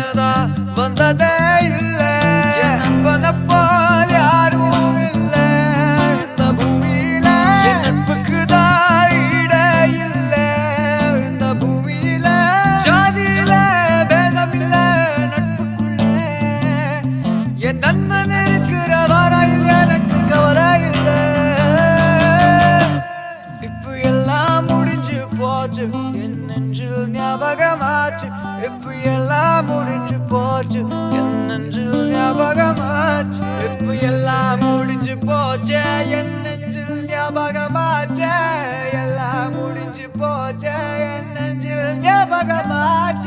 பிரச்சனைதா வந்ததே இல்ல நண்பனை போல் யாரும் இல்ல இந்த பூமியில என் நட்புக்குதான் ஈடே இல்ல இந்த பூமியில ஜாதியில பேதமில்ல நட்புக்குள்ள என் நண்பன் இருக்கிற வரையில் எனக்கு கவலை இல்ல இப்ப எல்லாம் முடிஞ்சு போச்சு என் நெஞ்சில் ஞாபகமாச்சு இப்ப எல்லாம் முடிஞ்சு போச்சு என் நெஞ்சில் ஞாபகமாச்சு இப்ப எல்லாம் முடிஞ்சு போச்சு என் நெஞ்சில் ஞாபகமாச்சு எல்லாம் முடிஞ்சு போச்சு என் நெஞ்சில் ஞாபகமாச்சு